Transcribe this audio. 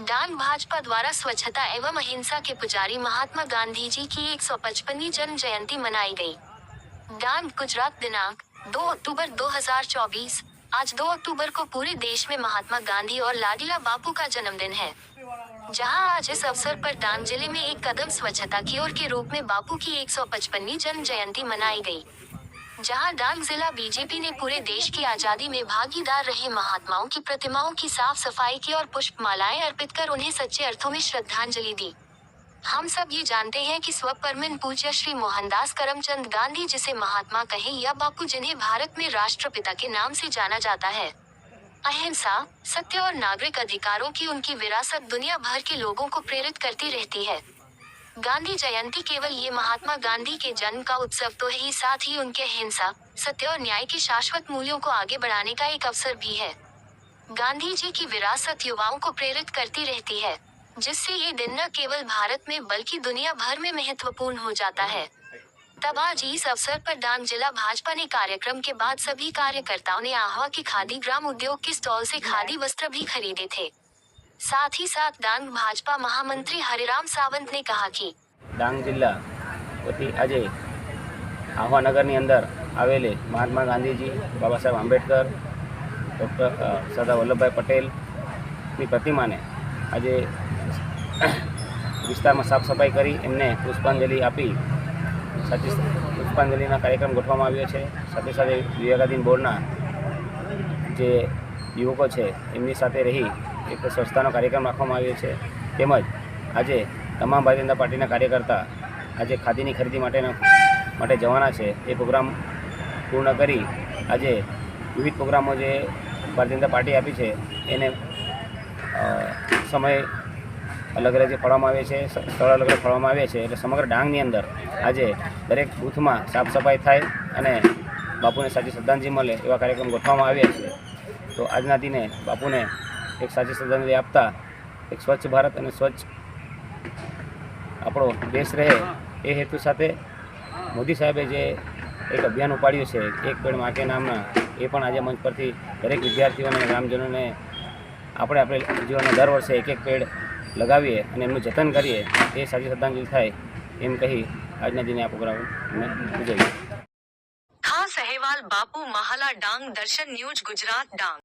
डांग भाजपा द्वारा स्वच्छता एवं अहिंसा के पुजारी महात्मा गांधी जी की 155वीं जन्म जयंती मनाई गई। डांग, गुजरात। दिनांक 2 अक्टूबर 2024। आज 2 अक्टूबर को पूरे देश में महात्मा गांधी और लाडीला बापू का जन्मदिन है। जहां आज इस अवसर पर डांग जिले में एक कदम स्वच्छता की ओर के रूप में बापू की 155वीं जन्म जयंती मनाई गई। जहां डांग जिला बीजेपी ने पूरे देश की आजादी में भागीदार रहे महात्माओं की प्रतिमाओं की साफ सफाई की और पुष्प मालाएं अर्पित कर उन्हें सच्चे अर्थों में श्रद्धांजलि दी। हम सब ये जानते हैं कि स्वपर्मिन पूज्य श्री मोहनदास करमचंद गांधी, जिसे महात्मा कहे या बापू, जिन्हें भारत में राष्ट्रपिता के नाम से जाना जाता है, अहिंसा, सत्य और नागरिक अधिकारों की उनकी विरासत दुनिया भर के लोगों को प्रेरित करती रहती है। गांधी जयंती केवल ये महात्मा गांधी के जन्म का उत्सव तो है ही, साथ ही उनके अहिंसा, सत्य और न्याय के शाश्वत मूल्यों को आगे बढ़ाने का एक अवसर भी है। गांधी जी की विरासत युवाओं को प्रेरित करती रहती है, जिससे ये दिन न केवल भारत में बल्कि दुनिया भर में महत्वपूर्ण हो जाता है। तब आज इस अवसर पर डांग जिला भाजपा ने कार्यक्रम के बाद सभी कार्यकर्ताओं ने आह्वा के खादी ग्राम उद्योग के स्टॉल से खादी वस्त्र भी खरीदे थे। साथ ही साथ डांग भाजपा महामंत्री हरिराम सावंत ने कहा कि डांग जिल्ला वती आज आह्वा नगरनी अंदर आवेले महात्मा गांधीजी, बाबा साहेब आंबेडकर, डॉक्टर सरदार वल्लभभाई पटेलની प्रतिमाने आज विस्तार में साफ सफाई करी एमने पुष्पांजलि आपी साथी पुष्पांजलिना कार्यक्रम गोठवामां आव्यो छे। साथे साथे विवेकाधीन बोर्डना जे युवको छे एमनी साथे रही एक स्वच्छतानो कार्यक्रम राखवामां आव्यो छे। તેમજ આજે તમામ ભારતીય જનતા પાર્ટીના કાર્યકર્તા આજે ખાદીની ખરીદી માટે જવાના છે। એ પ્રોગ્રામ પૂર્ણ કરી આજે વિવિધ પ્રોગ્રામો જે ભારતીય જનતા પાર્ટી આપી છે એને સમય અલગ અલગ જે ફાળવવામાં આવે છે, સ્થળ અલગ અલગ ફાળવવામાં આવે છે। એટલે સમગ્ર ડાંગની અંદર આજે દરેક બૂથમાં સાફ સફાઈ થાય અને બાપુને સાચી શ્રદ્ધાંજલિ મળે એવા કાર્યક્રમ ગોઠવવામાં આવ્યા છે। તો આજના દિને બાપુને એક સાચી શ્રદ્ધાંજલિ આપતા એક સ્વચ્છ ભારત અને સ્વચ્છ આપણો દેશ રહે એ હેતુ સાથે મોદી સાહેબે જે એક અભિયાન ઉપાડ્યું છે, એક પેડ માં કે નામના, એ પણ આજે મંચ પરથી દરેક વિદ્યાર્થીઓને અને ગ્રામજનોને આપણે જીવનમાં દર વર્ષે એક પેડ લગાવીએ અને એમનું જતન કરીએ એ સાચી શ્રદ્ધાંજલિ થાય એમ કહી આજના દિને આ પ્રોગ્રામને ઉજવીએ। ખાસ અહેવાલ બાપુ મહાલા ડાંગ, દર્શન ન્યૂઝ ગુજરાત ડાંગ।